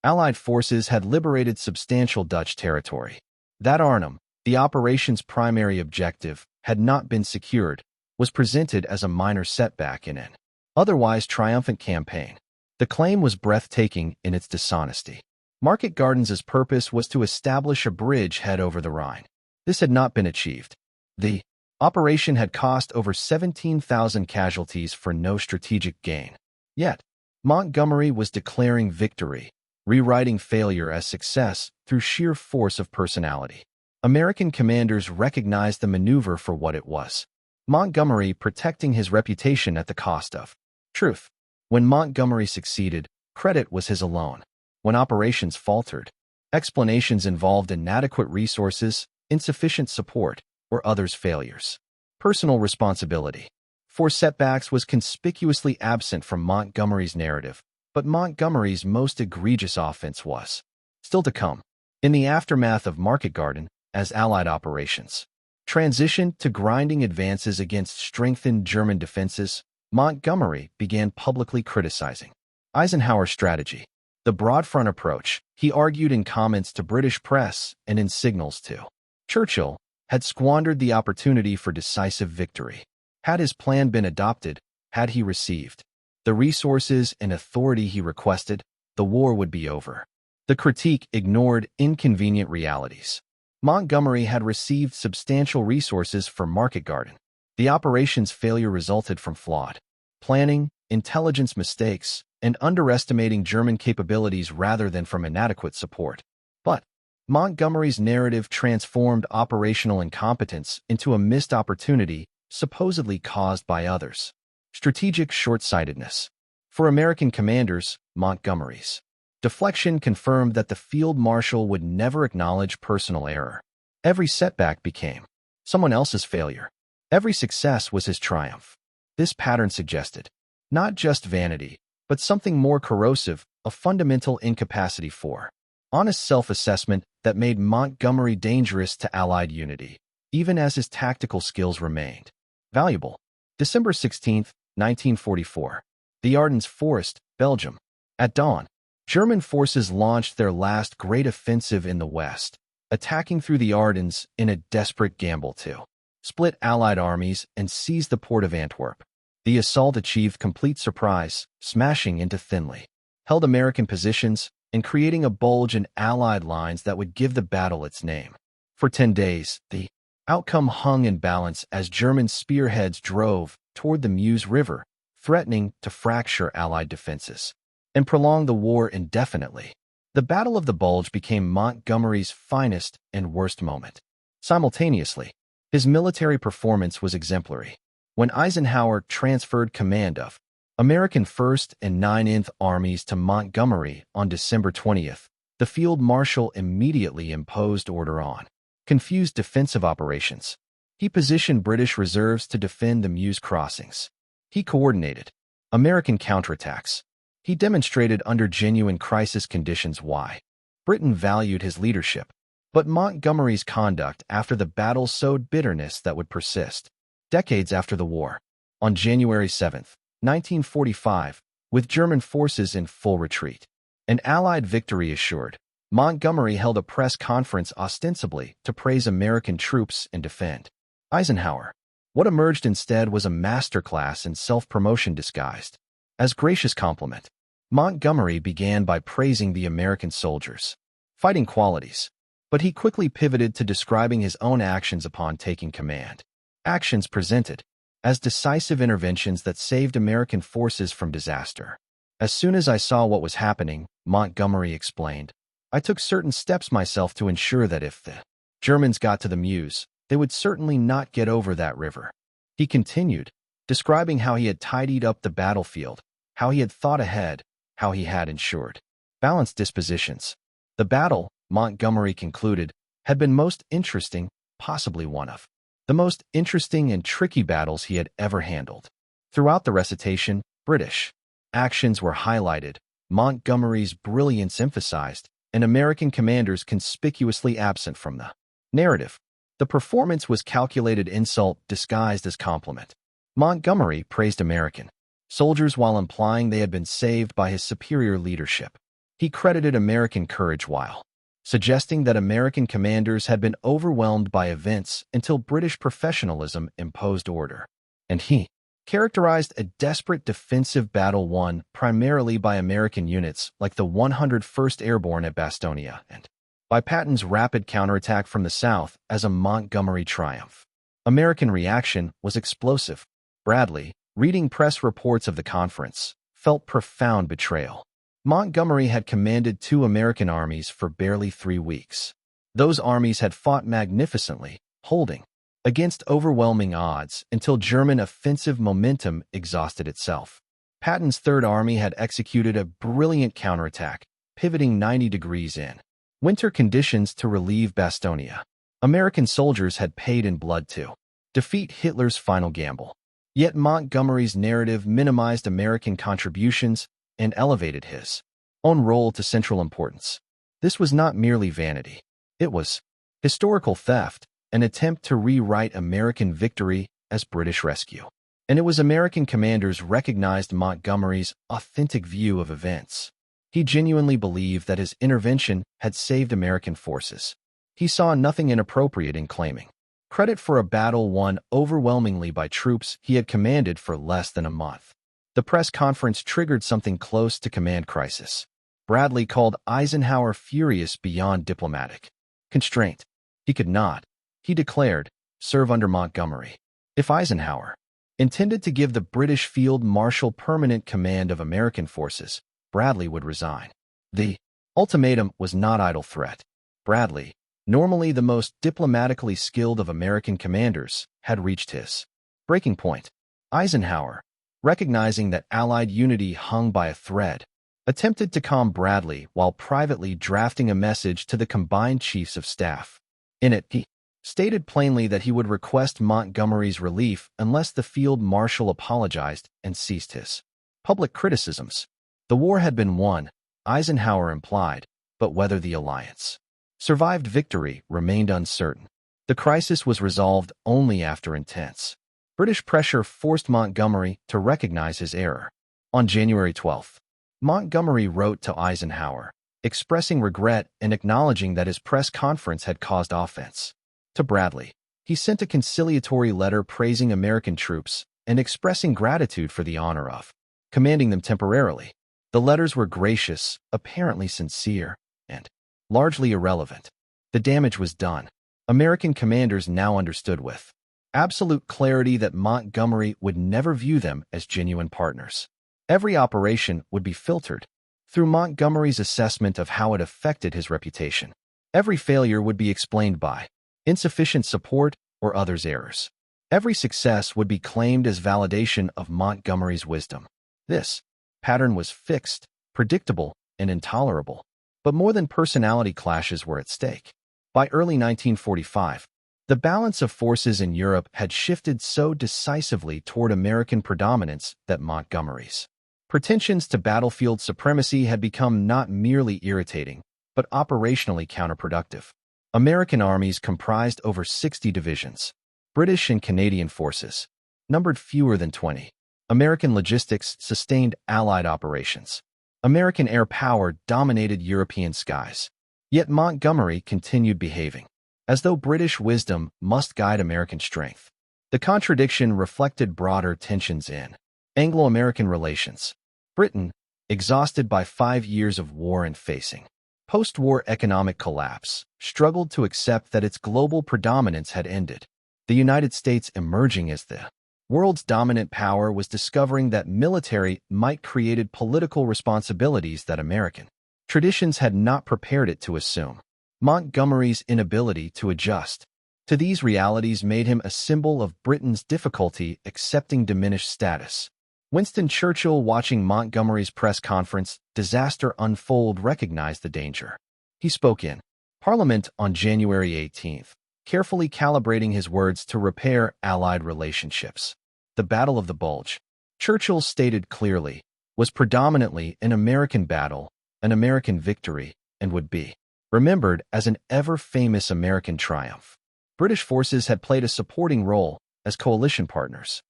Allied forces had liberated substantial Dutch territory. That Arnhem, the operation's primary objective, had not been secured, was presented as a minor setback in an otherwise triumphant campaign. The claim was breathtaking in its dishonesty. Market Garden's purpose was to establish a bridgehead over the Rhine. This had not been achieved. The operation had cost over 17,000 casualties for no strategic gain. Yet, Montgomery was declaring victory, rewriting failure as success through sheer force of personality. American commanders recognized the maneuver for what it was. Montgomery protecting his reputation at the cost of truth. When Montgomery succeeded, credit was his alone. When operations faltered, explanations involved inadequate resources, insufficient support, or others' failures. Personal responsibility for setbacks was conspicuously absent from Montgomery's narrative, but Montgomery's most egregious offense was still to come. In the aftermath of Market Garden, as Allied operations transitioned to grinding advances against strengthened German defenses, Montgomery began publicly criticizing Eisenhower's strategy. The broad front approach, he argued in comments to British press and in signals to Churchill, had squandered the opportunity for decisive victory. Had his plan been adopted, had he received the resources and authority he requested, the war would be over. The critique ignored inconvenient realities. Montgomery had received substantial resources for Market Garden. The operation's failure resulted from flawed planning, intelligence mistakes, and underestimating German capabilities rather than from inadequate support. But Montgomery's narrative transformed operational incompetence into a missed opportunity supposedly caused by others. Strategic short-sightedness. For American commanders, Montgomery's deflection confirmed that the field marshal would never acknowledge personal error. Every setback became someone else's failure. Every success was his triumph. This pattern suggested not just vanity, but something more corrosive, a fundamental incapacity for honest self-assessment that made Montgomery dangerous to Allied unity, even as his tactical skills remained valuable. December 16, 1944. The Ardennes Forest, Belgium. At dawn, German forces launched their last great offensive in the West, attacking through the Ardennes in a desperate gamble to split Allied armies and seize the port of Antwerp. The assault achieved complete surprise, smashing into thinly held American positions and creating a bulge in Allied lines that would give the battle its name. For 10 days, the outcome hung in balance as German spearheads drove toward the Meuse River, threatening to fracture Allied defenses and prolong the war indefinitely. The Battle of the Bulge became Montgomery's finest and worst moment. Simultaneously, His military performance was exemplary. When Eisenhower transferred command of American 1st and 9th Armies to Montgomery on December 20th, the Field Marshal immediately imposed order on confused defensive operations. He positioned British reserves to defend the Meuse crossings. He coordinated American counterattacks. He demonstrated under genuine crisis conditions why Britain valued his leadership. But Montgomery's conduct after the battle sowed bitterness that would persist decades after the war. On January 7, 1945, with German forces in full retreat, an Allied victory assured, Montgomery held a press conference ostensibly to praise American troops and defend Eisenhower. What emerged instead was a masterclass in self-promotion disguised as gracious compliment. Montgomery began by praising the American soldiers' fighting qualities, but he quickly pivoted to describing his own actions upon taking command. Actions presented as decisive interventions that saved American forces from disaster. As soon as I saw what was happening, Montgomery explained, I took certain steps myself to ensure that if the Germans got to the Meuse, they would certainly not get over that river. He continued, describing how he had tidied up the battlefield, how he had thought ahead, how he had ensured balanced dispositions. The battle, Montgomery concluded, had been most interesting, possibly one of the most interesting and tricky battles he had ever handled. Throughout the recitation, British actions were highlighted, Montgomery's brilliance emphasized, and American commanders conspicuously absent from the narrative. The performance was calculated insult disguised as compliment. Montgomery praised American soldiers while implying they had been saved by his superior leadership. He credited American courage while suggesting that American commanders had been overwhelmed by events until British professionalism imposed order. And he characterized a desperate defensive battle won primarily by American units like the 101st Airborne at Bastogne and by Patton's rapid counterattack from the south as a Montgomery triumph. American reaction was explosive. Bradley, reading press reports of the conference, felt profound betrayal. Montgomery had commanded 2 American armies for barely 3 weeks. Those armies had fought magnificently, holding against overwhelming odds until German offensive momentum exhausted itself. Patton's Third Army had executed a brilliant counterattack, pivoting 90 degrees in winter conditions to relieve Bastogne. American soldiers had paid in blood to defeat Hitler's final gamble. Yet Montgomery's narrative minimized American contributions and elevated his own role to central importance. This was not merely vanity. It was historical theft, an attempt to rewrite American victory as British rescue. And it was American commanders recognized Montgomery's authentic view of events. He genuinely believed that his intervention had saved American forces. He saw nothing inappropriate in claiming credit for a battle won overwhelmingly by troops he had commanded for less than a month. The press conference triggered something close to command crisis. Bradley called Eisenhower furious beyond diplomatic constraint. He could not, he declared, serve under Montgomery. If Eisenhower intended to give the British Field Marshal permanent command of American forces, Bradley would resign. The ultimatum was not idle threat. Bradley, normally the most diplomatically skilled of American commanders, had reached his breaking point. Eisenhower, recognizing that Allied unity hung by a thread, attempted to calm Bradley while privately drafting a message to the combined chiefs of staff. In it, he stated plainly that he would request Montgomery's relief unless the Field Marshal apologized and ceased his public criticisms. The war had been won, Eisenhower implied, but whether the alliance survived victory remained uncertain. The crisis was resolved only after intense British pressure forced Montgomery to recognize his error. On January 12th, Montgomery wrote to Eisenhower, expressing regret and acknowledging that his press conference had caused offense. To Bradley, he sent a conciliatory letter praising American troops and expressing gratitude for the honor of commanding them temporarily. The letters were gracious, apparently sincere, and largely irrelevant. The damage was done. American commanders now understood with absolute clarity that Montgomery would never view them as genuine partners. Every operation would be filtered through Montgomery's assessment of how it affected his reputation. Every failure would be explained by insufficient support, or others' errors. Every success would be claimed as validation of Montgomery's wisdom. This pattern was fixed, predictable, and intolerable. But more than personality clashes were at stake. By early 1945, the balance of forces in Europe had shifted so decisively toward American predominance that Montgomery's pretensions to battlefield supremacy had become not merely irritating, but operationally counterproductive. American armies comprised over 60 divisions. British and Canadian forces numbered fewer than 20. American logistics sustained Allied operations. American air power dominated European skies. Yet Montgomery continued behaving as though British wisdom must guide American strength. The contradiction reflected broader tensions in Anglo-American relations. Britain, exhausted by 5 years of war and facing post-war economic collapse, struggled to accept that its global predominance had ended. The United States, emerging as the world's dominant power, was discovering that military might create political responsibilities that American traditions had not prepared it to assume. Montgomery's inability to adjust to these realities made him a symbol of Britain's difficulty accepting diminished status. Winston Churchill, watching Montgomery's press conference disaster unfold, recognized the danger. He spoke in Parliament on January 18th, carefully calibrating his words to repair Allied relationships. The Battle of the Bulge, Churchill stated clearly, was predominantly an American battle, an American victory, and would be remembered as an ever-famous American triumph. British forces had played a supporting role as coalition partners.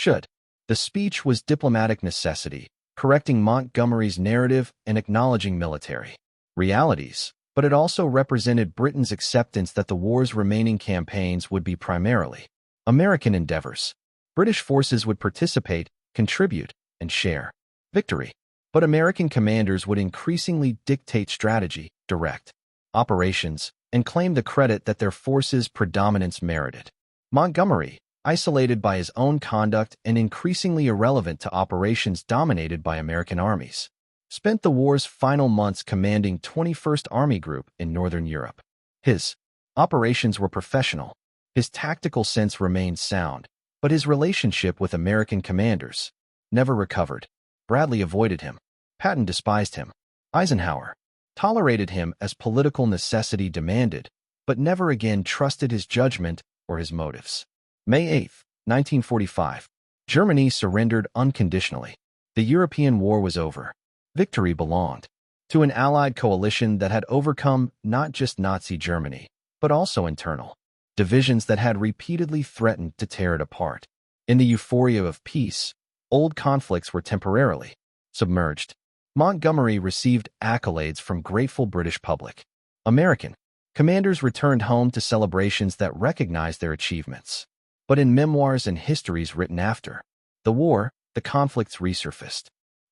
The speech was diplomatic necessity, correcting Montgomery's narrative and acknowledging military realities, but it also represented Britain's acceptance that the war's remaining campaigns would be primarily American endeavors. British forces would participate, contribute, and share victory, but American commanders would increasingly dictate strategy, direct operations, and claim the credit that their forces' predominance merited. Montgomery, isolated by his own conduct and increasingly irrelevant to operations dominated by American armies, spent the war's final months commanding 21st Army Group in Northern Europe. His operations were professional, his tactical sense remained sound, but his relationship with American commanders never recovered. Bradley avoided him. Patton despised him. Eisenhower tolerated him as political necessity demanded, but never again trusted his judgment or his motives. May 8, 1945. Germany surrendered unconditionally. The European war was over. Victory belonged to an Allied coalition that had overcome not just Nazi Germany, but also internal divisions that had repeatedly threatened to tear it apart. In the euphoria of peace, old conflicts were temporarily submerged. Montgomery received accolades from grateful British public. American commanders returned home to celebrations that recognized their achievements. But in memoirs and histories written after the war, the conflicts resurfaced.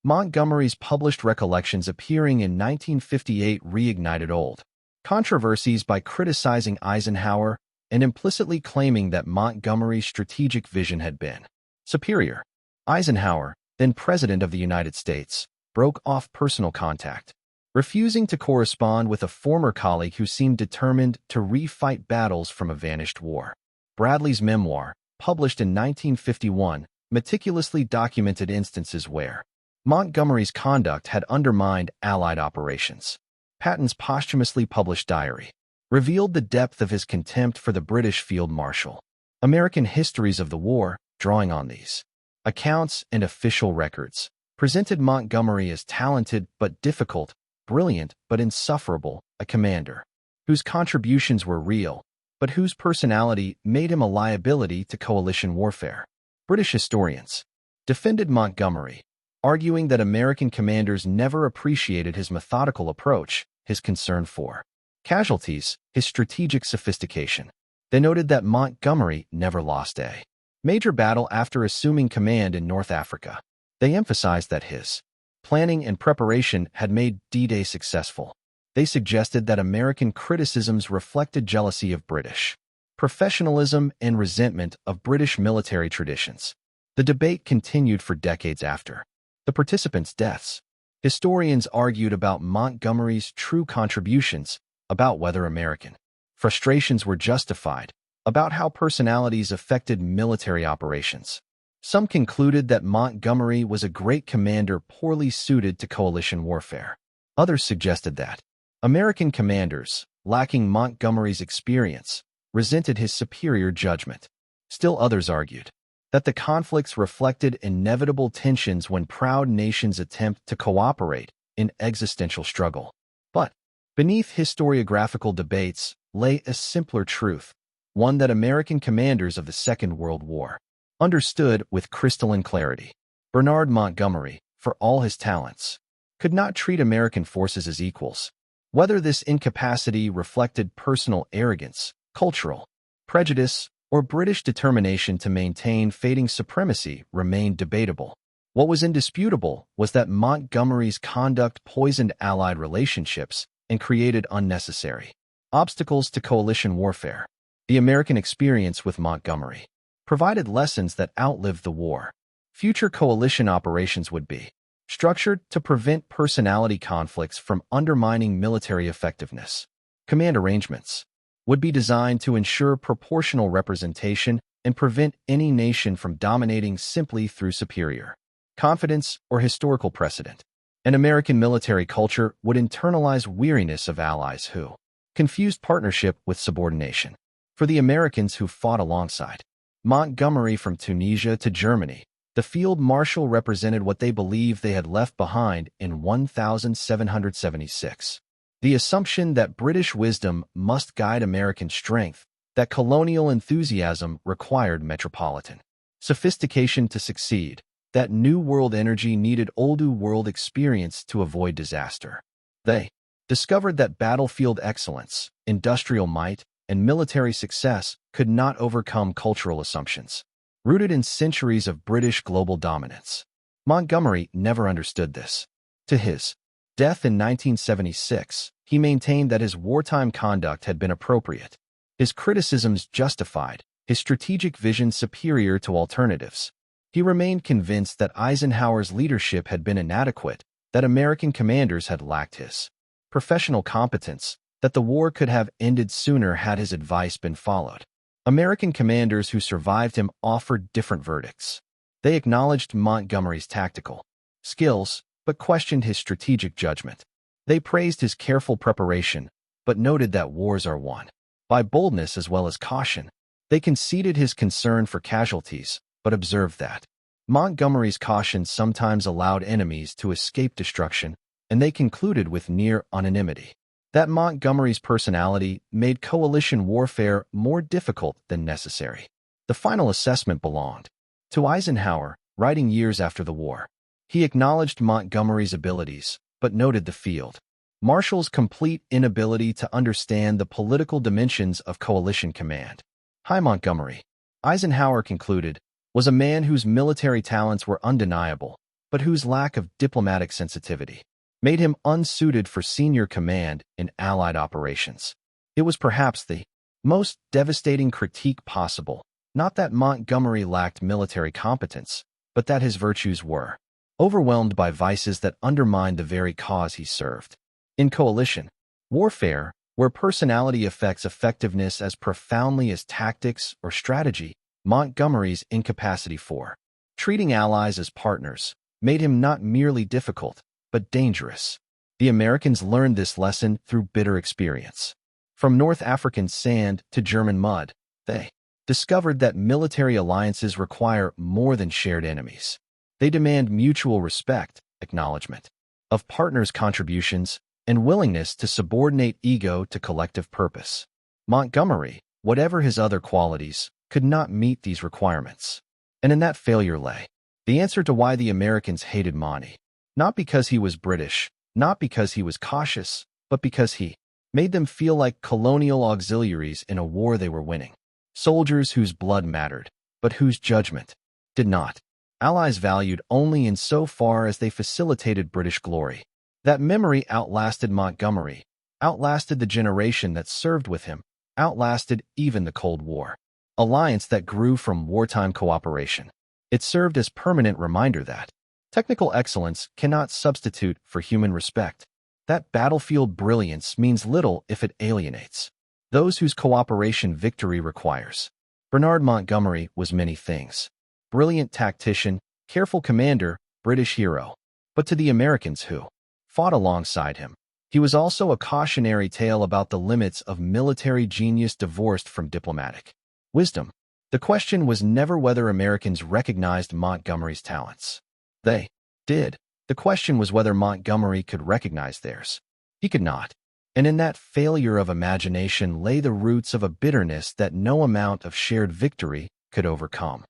Montgomery's published recollections appearing in 1958 reignited old controversies by criticizing Eisenhower and implicitly claiming that Montgomery's strategic vision had been superior. Eisenhower, then President of the United States, broke off personal contact, refusing to correspond with a former colleague who seemed determined to refight battles from a vanished war. Bradley's memoir, published in 1951, meticulously documented instances where Montgomery's conduct had undermined Allied operations. Patton's posthumously published diary revealed the depth of his contempt for the British Field Marshal. American histories of the war, drawing on these accounts and official records, presented Montgomery as talented but difficult, brilliant but insufferable, a commander whose contributions were real, but whose personality made him a liability to coalition warfare. British historians defended Montgomery, arguing that American commanders never appreciated his methodical approach, his concern for casualties, his strategic sophistication. They noted that Montgomery never lost a major battle after assuming command in North Africa. They emphasized that his planning and preparation had made D-Day successful. They suggested that American criticisms reflected jealousy of British professionalism and resentment of British military traditions. The debate continued for decades after the participants' deaths. Historians argued about Montgomery's true contributions, about whether American frustrations were justified. about how personalities affected military operations. Some concluded that Montgomery was a great commander poorly suited to coalition warfare. Others suggested that American commanders, lacking Montgomery's experience, resented his superior judgment. Still others argued that the conflicts reflected inevitable tensions when proud nations attempt to cooperate in existential struggle. But beneath historiographical debates lay a simpler truth, one that American commanders of the Second World War understood with crystalline clarity. Bernard Montgomery, for all his talents, could not treat American forces as equals. Whether this incapacity reflected personal arrogance, cultural prejudice, or British determination to maintain fading supremacy remained debatable. What was indisputable was that Montgomery's conduct poisoned Allied relationships and created unnecessary obstacles to coalition warfare. The American experience with Montgomery provided lessons that outlived the war. Future coalition operations would be structured to prevent personality conflicts from undermining military effectiveness. Command arrangements would be designed to ensure proportional representation and prevent any nation from dominating simply through superior confidence or historical precedent. An American military culture would internalize weariness of allies who confused partnership with subordination. For the Americans who fought alongside Montgomery from Tunisia to Germany, the Field Marshal represented what they believed they had left behind in 1776. The assumption that British wisdom must guide American strength, that colonial enthusiasm required metropolitan sophistication to succeed, that New World energy needed Old World experience to avoid disaster. They discovered that battlefield excellence, industrial might, and military success could not overcome cultural assumptions rooted in centuries of British global dominance. Montgomery never understood this. To his death in 1976, he maintained that his wartime conduct had been appropriate, his criticisms justified, his strategic vision superior to alternatives. He remained convinced that Eisenhower's leadership had been inadequate, that American commanders had lacked his professional competence, that the war could have ended sooner had his advice been followed. American commanders who survived him offered different verdicts. They acknowledged Montgomery's tactical skills, but questioned his strategic judgment. They praised his careful preparation, but noted that wars are won by boldness as well as caution. They conceded his concern for casualties, but observed that Montgomery's caution sometimes allowed enemies to escape destruction, and they concluded with near unanimity that Montgomery's personality made coalition warfare more difficult than necessary. The final assessment belonged to Eisenhower, writing years after the war. He acknowledged Montgomery's abilities, but noted the field Marshal's complete inability to understand the political dimensions of coalition command. Hi Montgomery, Eisenhower concluded, was a man whose military talents were undeniable, but whose lack of diplomatic sensitivity made him unsuited for senior command in Allied operations. It was perhaps the most devastating critique possible, not that Montgomery lacked military competence, but that his virtues were overwhelmed by vices that undermined the very cause he served. In coalition warfare, where personality affects effectiveness as profoundly as tactics or strategy, Montgomery's incapacity for treating allies as partners made him not merely difficult, but dangerous. The Americans learned this lesson through bitter experience. From North African sand to German mud, they discovered that military alliances require more than shared enemies. They demand mutual respect, acknowledgement of partners' contributions, and willingness to subordinate ego to collective purpose. Montgomery, whatever his other qualities, could not meet these requirements. And in that failure lay the answer to why the Americans hated Monty. Not because he was British, not because he was cautious, but because he made them feel like colonial auxiliaries in a war they were winning. Soldiers whose blood mattered, but whose judgment did not. Allies valued only insofar as they facilitated British glory. That memory outlasted Montgomery, outlasted the generation that served with him, outlasted even the Cold War alliance that grew from wartime cooperation. It served as permanent reminder that technical excellence cannot substitute for human respect, that battlefield brilliance means little if it alienates those whose cooperation victory requires. Bernard Montgomery was many things. Brilliant tactician, careful commander, British hero. But to the Americans who fought alongside him, he was also a cautionary tale about the limits of military genius divorced from diplomatic wisdom. The question was never whether Americans recognized Montgomery's talents. They did. The question was whether Montgomery could recognize theirs. He could not. And in that failure of imagination lay the roots of a bitterness that no amount of shared victory could overcome.